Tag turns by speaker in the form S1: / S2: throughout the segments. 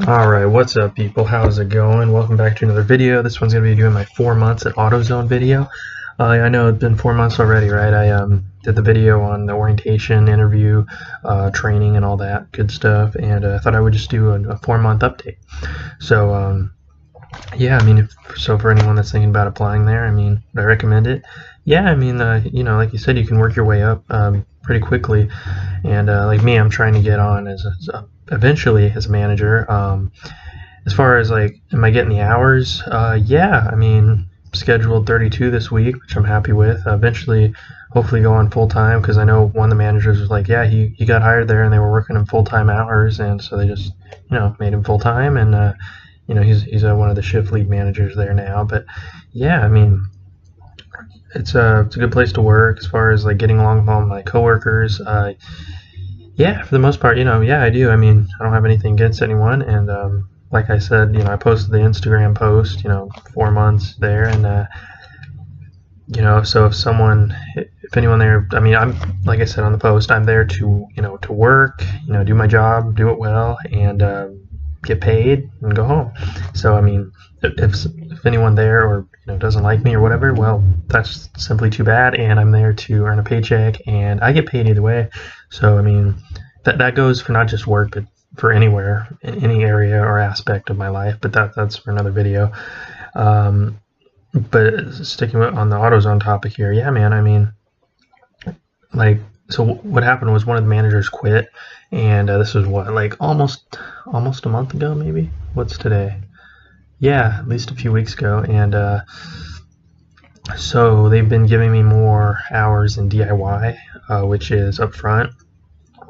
S1: Alright, what's up people? How's it going? Welcome back to another video. This one's going to be doing my 4 months at AutoZone video. I know it's been 4 months already, right? I did the video on the orientation, interview, training, and all that good stuff, and I thought I would just do a 4-month update. So, yeah, I mean, for anyone that's thinking about applying there, I mean, I recommend it. Yeah, I mean, you know, like you said, you can work your way up pretty quickly, and like me, I'm trying to get on as eventually as a manager. As far as like, am I getting the hours? Yeah, I mean, scheduled 32 this week, which I'm happy with. Eventually, hopefully go on full time, because I know one of the managers was like, yeah, he got hired there and they were working him full-time hours, and so they just, you know, made him full-time, and you know, he's one of the shift lead managers there now. But yeah, I mean, it's a good place to work as far as like getting along with all my coworkers. Yeah, for the most part, you know, yeah, I do. I mean, I don't have anything against anyone, and like I said, you know, I posted the Instagram post, you know, 4 months there, and you know, so if anyone there, I mean, I'm, like I said on the post, I'm there to, you know, to work, you know, do my job, do it well, and get paid and go home. So I mean, if anyone there, or you know, doesn't like me or whatever, well, that's simply too bad, and I'm there to earn a paycheck, and I get paid either way. So I mean, that goes for not just work, but for anywhere, in any area or aspect of my life. But that's for another video. But sticking on the AutoZone topic here, yeah, man, I mean, like, so what happened was one of the managers quit, and this was what, like almost a month ago, maybe. What's today? Yeah, at least a few weeks ago. And so they've been giving me more hours in DIY, which is up front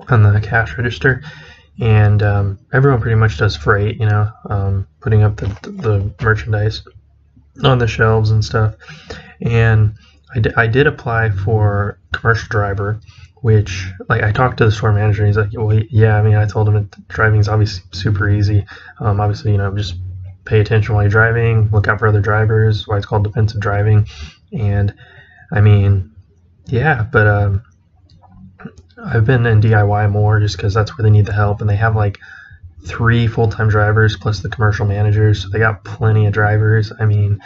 S1: on the cash register, and everyone pretty much does freight, you know, putting up the merchandise on the shelves and stuff. And I did apply for commercial driver, which, like, I talked to the store manager, and he's like, well, yeah, I mean, I told him that driving is obviously super easy. Obviously, you know, just pay attention while you're driving, look out for other drivers, why it's called defensive driving. And I mean, yeah, but I've been in DIY more just because that's where they need the help, and they have like 3 full-time drivers plus the commercial managers, so they got plenty of drivers. I mean,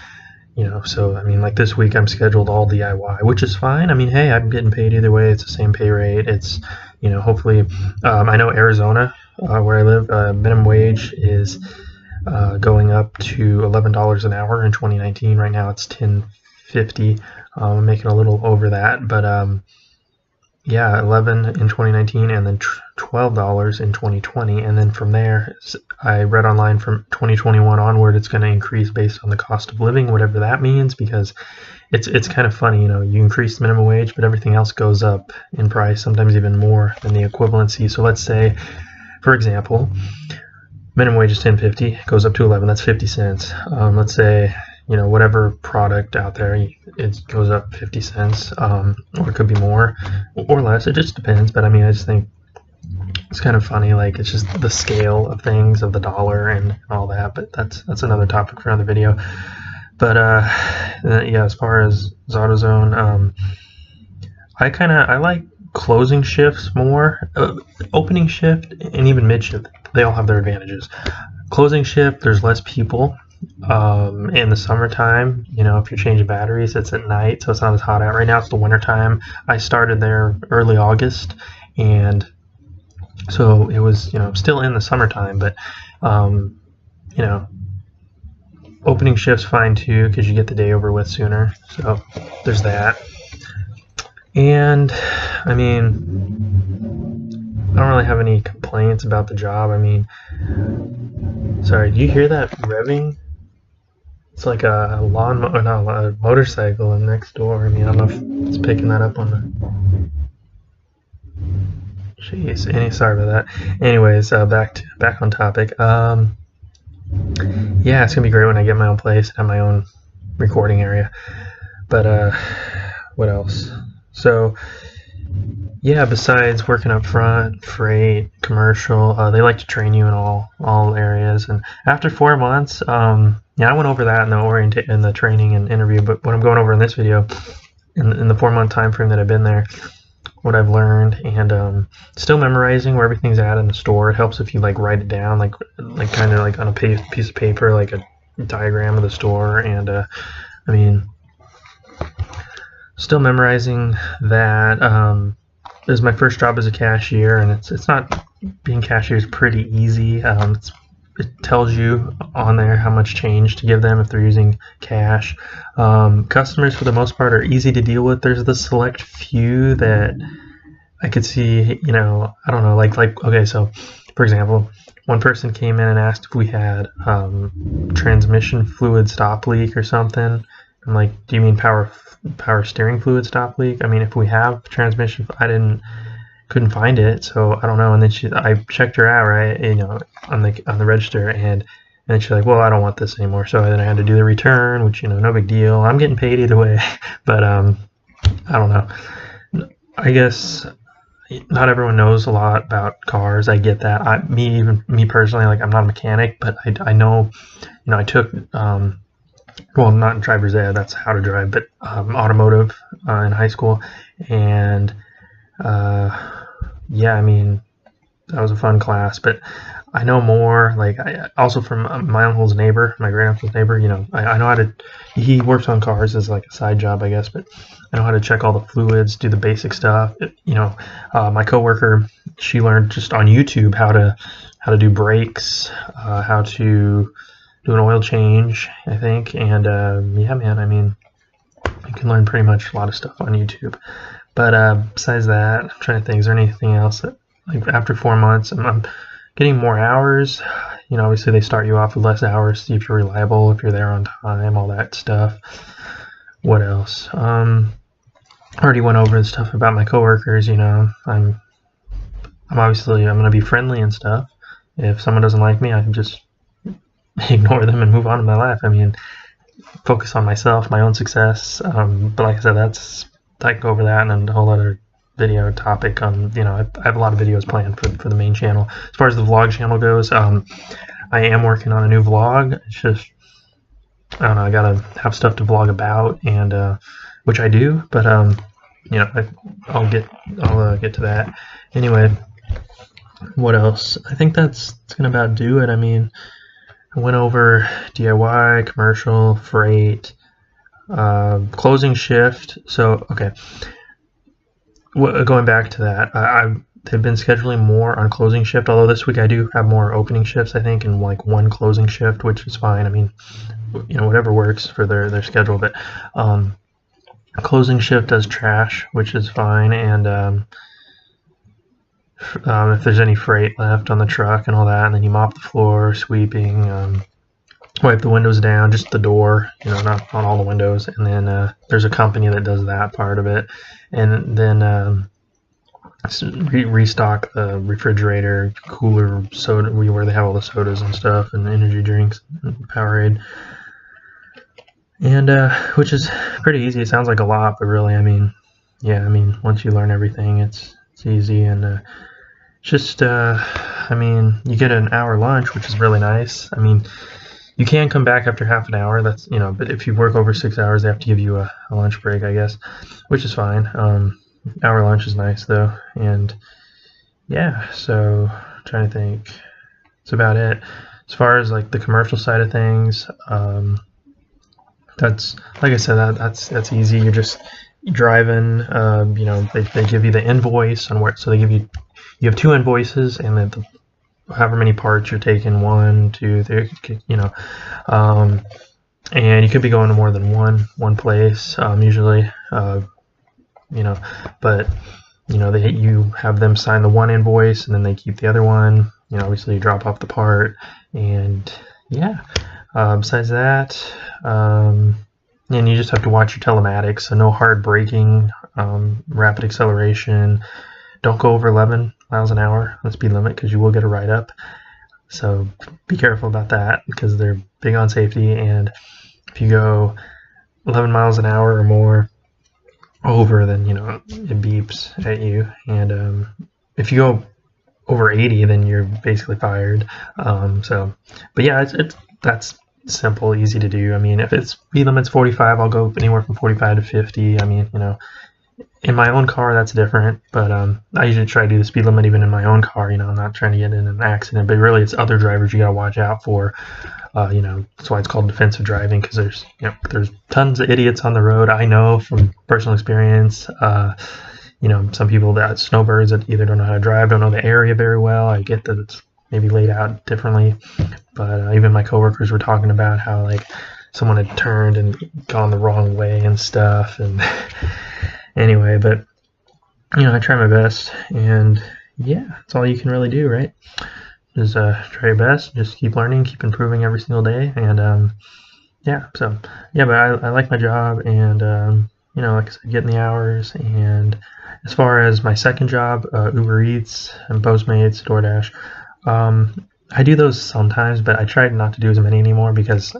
S1: you know, so I mean, like this week I'm scheduled all DIY, which is fine. I mean, hey, I'm getting paid either way. It's the same pay rate. It's, you know, hopefully, I know Arizona, where I live, minimum wage is going up to $11 an hour in 2019. Right now it's $10.50. I'm making a little over that, but yeah, 11 in 2019, and then $12 in 2020, and then from there, I read online from 2021 onward, it's going to increase based on the cost of living, whatever that means, because it's kind of funny, you know, you increase the minimum wage, but everything else goes up in price, sometimes even more than the equivalency. So let's say, for example, minimum wage is $10.50, goes up to 11, that's 50 cents. Let's say, you know, whatever product out there, it goes up 50 cents, or it could be more or less. It just depends. But I mean, I just think it's kind of funny. Like, it's just the scale of things, of the dollar and all that. But that's another topic for another video. But yeah, as far as AutoZone, I like closing shifts more. Opening shift and even mid shift, they all have their advantages. Closing shift, there's less people. In the summertime, you know, if you're changing batteries, it's at night, so it's not as hot out. Right now it's the winter time. I started there early August, and so it was, you know, still in the summertime, but you know, opening shift's fine too, because you get the day over with sooner, so there's that. And I mean, I don't really have any complaints about the job. I mean, sorry, do you hear that revving? It's like a a motorcycle next door. I mean, I don't know if it's picking that up on the. Jeez, sorry about that. Anyways, back on topic. Yeah, it's gonna be great when I get my own place and have my own recording area. But what else? So yeah, besides working up front, freight, commercial, they like to train you in all areas. And after 4 months, yeah, I went over that in the training and interview. But what I'm going over in this video, in the 4-month time frame that I've been there, what I've learned, and still memorizing where everything's at in the store. It helps if you like write it down, like kind of like on a piece of paper, like a diagram of the store. And I mean, still memorizing that. This is my first job as a cashier, and it's not, being cashier is pretty easy. It tells you on there how much change to give them if they're using cash. Customers, for the most part, are easy to deal with. There's the select few that I could see, you know, I don't know, like okay, so for example, one person came in and asked if we had transmission fluid stop leak or something. I'm like, do you mean power steering fluid stop leak? I mean, if we have transmission, couldn't find it, so I don't know. And then I checked her out, right, you know, on the register, and she's like, well, I don't want this anymore. So then I had to do the return, which, you know, no big deal. I'm getting paid either way, but I don't know. I guess not everyone knows a lot about cars. I get that. Me personally, like, I'm not a mechanic, but I know, you know, I took well, not driver's ed, that's how to drive, but automotive in high school, and yeah, I mean, that was a fun class, but I know more, like, also from my uncle's neighbor, my great uncle's neighbor, you know, I know how to, he works on cars as like a side job, I guess, but I know how to check all the fluids, do the basic stuff. You know, my coworker, she learned just on YouTube how to do brakes, how to do an oil change, I think, and yeah, man, I mean, you can learn pretty much a lot of stuff on YouTube. But besides that, I'm trying to think, is there anything else that, like, after 4 months, I'm getting more hours. You know, obviously they start you off with less hours, see if you're reliable, if you're there on time, all that stuff. What else? I already went over the stuff about my coworkers. You know, I'm going to be friendly and stuff. If someone doesn't like me, I can just ignore them and move on to my life. I mean, focus on myself, my own success. But like I said, I can go over that and a whole other video topic on, you know, I have a lot of videos planned for the main channel. As far as the vlog channel goes, I am working on a new vlog. It's just, I don't know, I gotta have stuff to vlog about, and which I do, but you know, I'll get to that. Anyway, what else? I think that's gonna about do it. I mean, I went over DIY, commercial, freight, closing shift. So, okay, going back to that, they've been scheduling more on closing shift, although this week I do have more opening shifts, I think, and like one closing shift, which is fine. I mean, you know, whatever works for their schedule, but closing shift does trash, which is fine, and if there's any freight left on the truck and all that, and then you mop the floor, sweeping, wipe the windows down, just the door, you know, not on all the windows, and then there's a company that does that part of it, and then restock the refrigerator, cooler, soda, where they have all the sodas and stuff, and energy drinks, and Powerade, and which is pretty easy. It sounds like a lot, but really, I mean, yeah, I mean, once you learn everything, it's easy, and just, I mean, you get an hour lunch, which is really nice. I mean, you can come back after half an hour, that's, you know, but if you work over 6 hours, they have to give you a lunch break, I guess, which is fine. Hour lunch is nice, though, and yeah, so I'm trying to think. That's about it. As far as, like, the commercial side of things, that's, like I said, that's easy. You're just driving, you know, they give you the invoice on where, so they give you have 2 invoices, and then however many parts you're taking, 1, 2, 3, you know, and you could be going to more than one place, usually, you know, but, you know, you have them sign the one invoice, and then they keep the other one, you know, obviously you drop off the part, and yeah, besides that, and you just have to watch your telematics, so no hard braking, rapid acceleration, don't go over 11 miles an hour on the speed limit, because you will get a write-up, so be careful about that, because they're big on safety, and if you go 11 miles an hour or more over, then, you know, it beeps at you, and if you go over 80, then you're basically fired. So, but yeah, that's simple, easy to do. I mean, if it's speed limit's 45, I'll go anywhere from 45 to 50. I mean, you know, In my own car, that's different, but I usually try to do the speed limit even in my own car. I'm not trying to get in an accident, but really it's other drivers you gotta watch out for. That's why it's called defensive driving, because there's tons of idiots on the road. I know from personal experience. Some people that snowbirds that either don't know how to drive, don't know the area very well. I get that it's maybe laid out differently, but even my coworkers were talking about how like someone had turned and gone the wrong way and stuff. And anyway, but I try my best, and yeah, that's all you can really do, right? Just try your best, just keep learning, keep improving every single day, and yeah. So yeah, but I like my job, and like I said, getting the hours. And as far as my second job, Uber Eats and Postmates, DoorDash, I do those sometimes, but I try not to do as many anymore because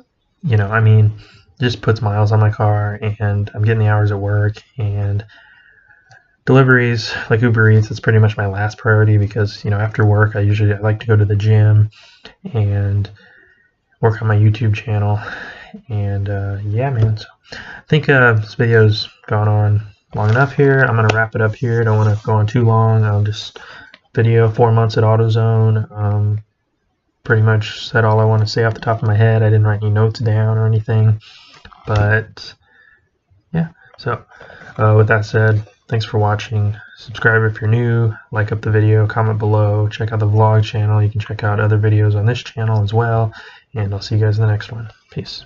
S1: it just puts miles on my car, and I'm getting the hours at work. And deliveries like Uber Eats, it's pretty much my last priority because after work I like to go to the gym and work on my YouTube channel. And yeah, man, so I think this video's gone on long enough here. I'm gonna wrap it up here. I don't want to go on too long. I'll just video 4 months at AutoZone. Pretty much said all I want to say off the top of my head. I didn't write any notes down or anything, but yeah. So with that said, thanks for watching. Subscribe if you're new, like up the video, comment below, check out the vlog channel. You can check out other videos on this channel as well, and I'll see you guys in the next one. Peace.